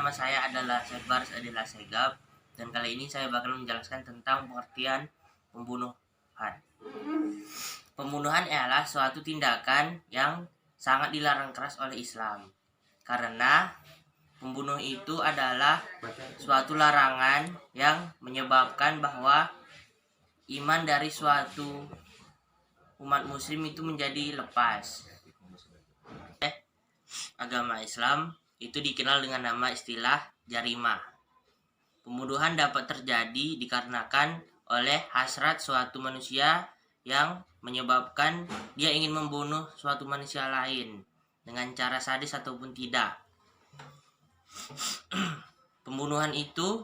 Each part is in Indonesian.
nama saya adalah Sebars Adila Segap, dan kali ini saya bakal menjelaskan tentang pengertian pembunuhan. Pembunuhan ialah suatu tindakan yang sangat dilarang keras oleh Islam, karena pembunuh itu adalah suatu larangan yang menyebabkan bahwa iman dari suatu umat muslim itu menjadi lepas. Agama Islam itu dikenal dengan nama istilah jarimah. Pembunuhan dapat terjadi dikarenakan oleh hasrat suatu manusia yang menyebabkan dia ingin membunuh suatu manusia lain dengan cara sadis ataupun tidak. Pembunuhan itu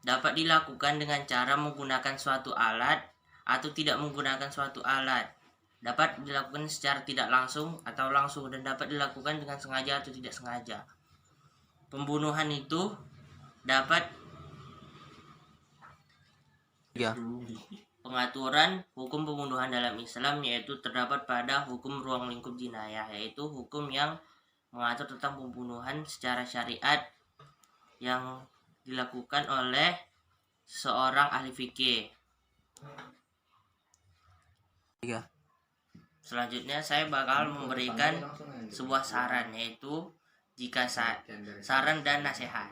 dapat dilakukan dengan cara menggunakan suatu alat atau tidak menggunakan suatu alat. Dapat dilakukan secara tidak langsung atau langsung, dan dapat dilakukan dengan sengaja atau tidak sengaja. Pembunuhan itu dapat pengaturan hukum pembunuhan dalam Islam, yaitu terdapat pada hukum ruang lingkup jinayah, yaitu hukum yang mengatur tentang pembunuhan secara syariat yang dilakukan oleh seorang ahli fikih. Selanjutnya saya bakal memberikan sebuah saran, yaitu jika saran dan nasihat,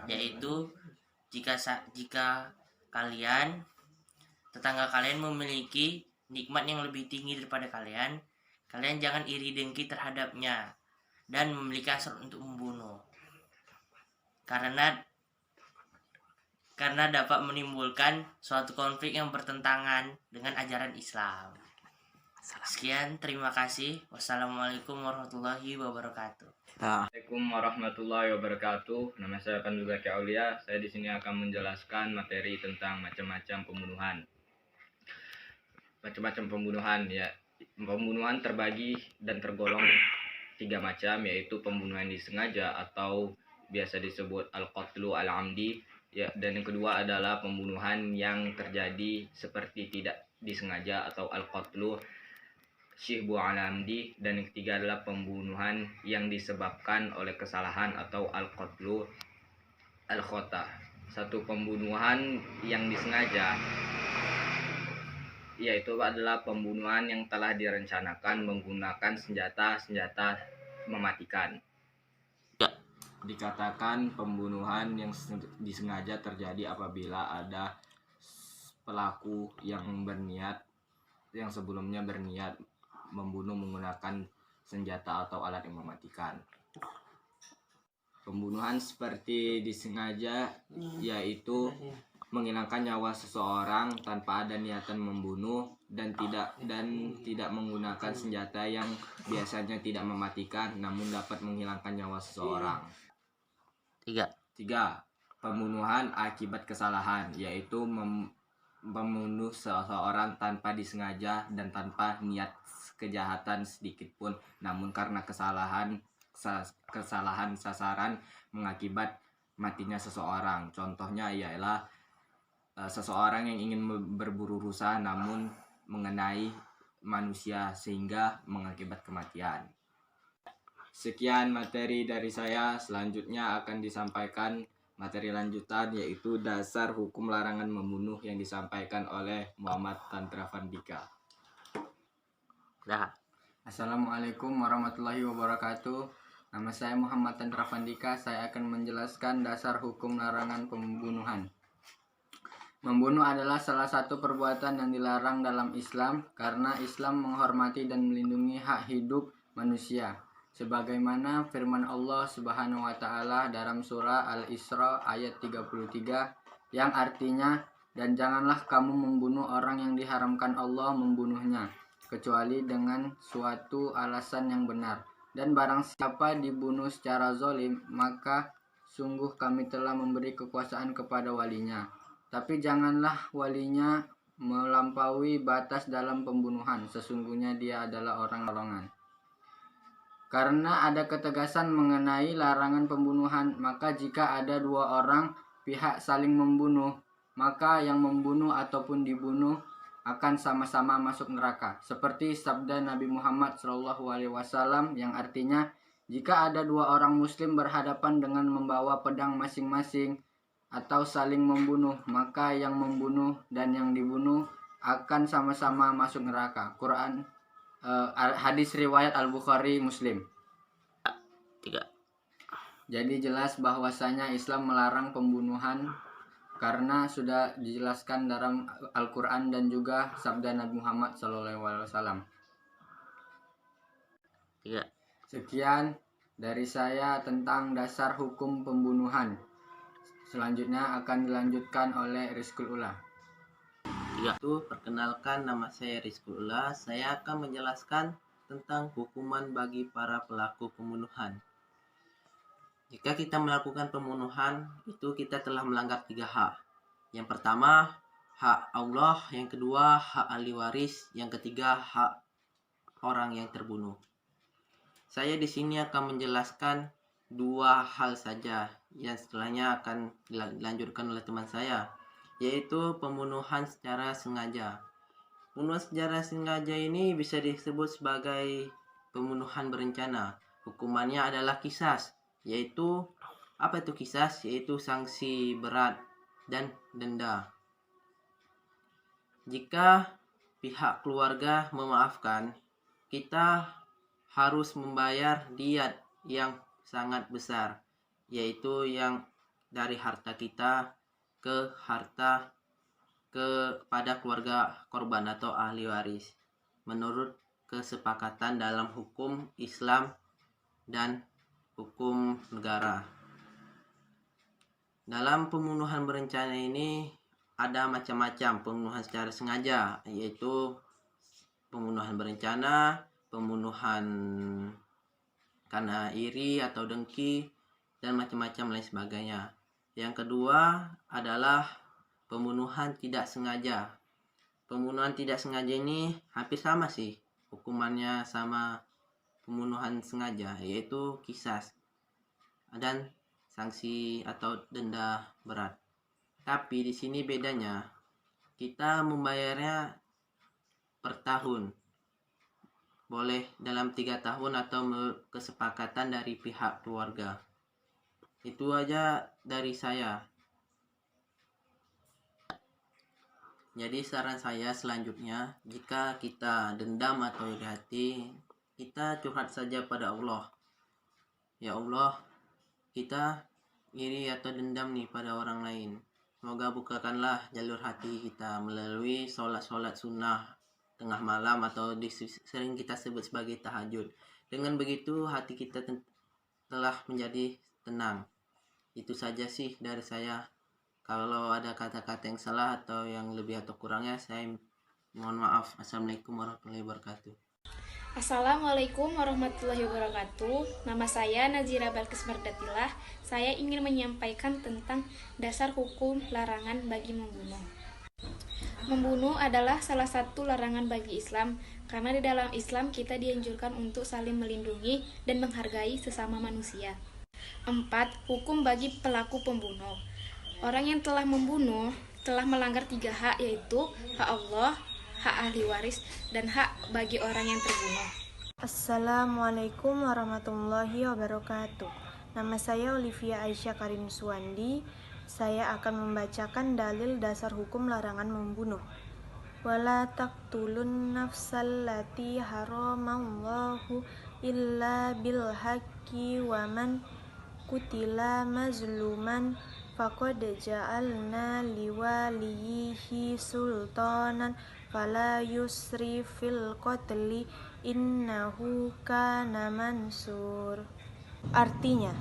yaitu jika kalian, tetangga kalian memiliki nikmat yang lebih tinggi daripada kalian jangan iri dengki terhadapnya dan memiliki hasrat untuk membunuh, karena dapat menimbulkan suatu konflik yang bertentangan dengan ajaran Islam. Sekian, terima kasih. Wassalamualaikum warahmatullahi wabarakatuh. Assalamualaikum warahmatullahi wabarakatuh. Nama saya Panduga Aulia. Saya di sini akan menjelaskan materi tentang macam-macam pembunuhan. Macam-macam pembunuhan, ya. Pembunuhan terbagi dan tergolong 3 macam, yaitu pembunuhan disengaja atau biasa disebut al-qatlu al-amdi, ya, dan yang kedua adalah pembunuhan yang terjadi seperti tidak disengaja atau al-qatlu syihbu al-amdi, dan yang ketiga adalah pembunuhan yang disebabkan oleh kesalahan atau al-qatlu al-khata. Satu pembunuhan yang disengaja yaitu adalah pembunuhan yang telah direncanakan menggunakan senjata mematikan. Dikatakan pembunuhan yang disengaja terjadi apabila ada pelaku yang sebelumnya berniat membunuh menggunakan senjata atau alat yang mematikan. Pembunuhan seperti disengaja yaitu menghilangkan nyawa seseorang tanpa ada niatan membunuh dan tidak menggunakan senjata yang biasanya tidak mematikan namun dapat menghilangkan nyawa seseorang. 3. Pembunuhan akibat kesalahan, yaitu membunuh seseorang tanpa disengaja dan tanpa niat kejahatan sedikit pun, namun karena kesalahan sasaran mengakibat matinya seseorang. Contohnya ialah seseorang yang ingin berburu rusa namun mengenai manusia sehingga mengakibat kematian. Sekian materi dari saya. Selanjutnya akan disampaikan materi lanjutan, yaitu dasar hukum larangan membunuh yang disampaikan oleh Muhammad Tantra Fandika. Assalamualaikum warahmatullahi wabarakatuh. Nama saya Muhammad Tantra Fandika. Saya akan menjelaskan dasar hukum larangan pembunuhan. Membunuh adalah salah satu perbuatan yang dilarang dalam Islam karena Islam menghormati dan melindungi hak hidup manusia. Sebagaimana firman Allah Subhanahu wa taala dalam surah Al-Isra ayat 33 yang artinya, dan janganlah kamu membunuh orang yang diharamkan Allah membunuhnya kecuali dengan suatu alasan yang benar. Dan barang siapa dibunuh secara zalim, maka sungguh kami telah memberi kekuasaan kepada walinya. Tapi janganlah walinya melampaui batas dalam pembunuhan. Sesungguhnya dia adalah orang golongan. Karena ada ketegasan mengenai larangan pembunuhan, maka jika ada 2 orang pihak saling membunuh, maka yang membunuh ataupun dibunuh akan sama-sama masuk neraka. Seperti sabda Nabi Muhammad SAW yang artinya, Jika ada dua orang muslim berhadapan dengan membawa pedang masing-masing atau saling membunuh, maka yang membunuh dan yang dibunuh akan sama-sama masuk neraka. Quran, hadis riwayat Al-Bukhari, Muslim. 3. Jadi jelas bahwasanya Islam melarang pembunuhan karena sudah dijelaskan dalam Al-Quran dan juga sabda Nabi Muhammad SAW. 3. Sekian dari saya tentang dasar hukum pembunuhan. Selanjutnya akan dilanjutkan oleh Rizkul Ula. Perkenalkan, nama saya Rizkul Ula. Saya akan menjelaskan tentang hukuman bagi para pelaku pembunuhan. Jika kita melakukan pembunuhan, itu kita telah melanggar 3 hak. Yang pertama, hak Allah. Yang kedua, hak ahli waris. Yang ketiga, hak orang yang terbunuh. Saya di sini akan menjelaskan 2 hal saja yang setelahnya akan dilanjutkan oleh teman saya, yaitu pembunuhan secara sengaja. Pembunuhan secara sengaja ini bisa disebut sebagai pembunuhan berencana. Hukumannya adalah qisas, yaitu apa itu qisas? Yaitu sanksi berat dan denda. Jika pihak keluarga memaafkan, kita harus membayar diat yang sangat besar, yaitu yang dari harta kita ke harta kepada keluarga korban atau ahli waris, menurut kesepakatan dalam hukum Islam dan hukum negara. Dalam pembunuhan berencana ini ada macam-macam pembunuhan secara sengaja, yaitu pembunuhan berencana, pembunuhan karena iri atau dengki, dan macam-macam lain sebagainya. Yang kedua adalah pembunuhan tidak sengaja. Pembunuhan tidak sengaja ini hampir sama sih, hukumannya sama pembunuhan sengaja, yaitu qisas dan sanksi atau denda berat. Tapi di sini bedanya, kita membayarnya per tahun. Boleh dalam 3 tahun atau kesepakatan dari pihak keluarga. Itu aja dari saya. Jadi saran saya selanjutnya, jika kita dendam atau iri hati, kita curhat saja pada Allah. Ya Allah, kita iri atau dendam nih pada orang lain. Semoga bukakanlah jalur hati kita melalui sholat-sholat sunnah tengah malam atau sering kita sebut sebagai tahajud. Dengan begitu hati kita telah menjadi tenang. Itu saja sih dari saya. Kalau ada kata-kata yang salah atau yang lebih atau kurangnya, saya mohon maaf. Assalamualaikum warahmatullahi wabarakatuh. Assalamualaikum warahmatullahi wabarakatuh. Nama saya Nazira Balkis Mardatilah. Saya ingin menyampaikan tentang dasar hukum larangan bagi membunuh. Membunuh adalah salah satu larangan bagi Islam, karena di dalam Islam kita dianjurkan untuk saling melindungi dan menghargai sesama manusia. 4. Hukum bagi pelaku pembunuh. Orang yang telah membunuh telah melanggar 3 hak, yaitu hak Allah, hak ahli waris, dan hak bagi orang yang terbunuh. Assalamualaikum warahmatullahi wabarakatuh. Nama saya Olivia Aisyah Karim Suwandi. Saya akan membacakan dalil dasar hukum larangan membunuh. Wala taqtulun nafsal lati haramallahu illa bil haqqi wa man qutila mazluman faqad ja'alna liwalihi sultanan fala yusrif fil qatli innahu kana mansur. Artinya,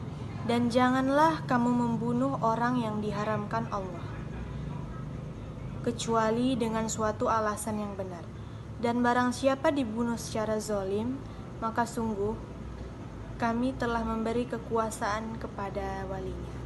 dan janganlah kamu membunuh orang yang diharamkan Allah, kecuali dengan suatu alasan yang benar. Dan barang siapa dibunuh secara zalim, maka sungguh kami telah memberi kekuasaan kepada walinya.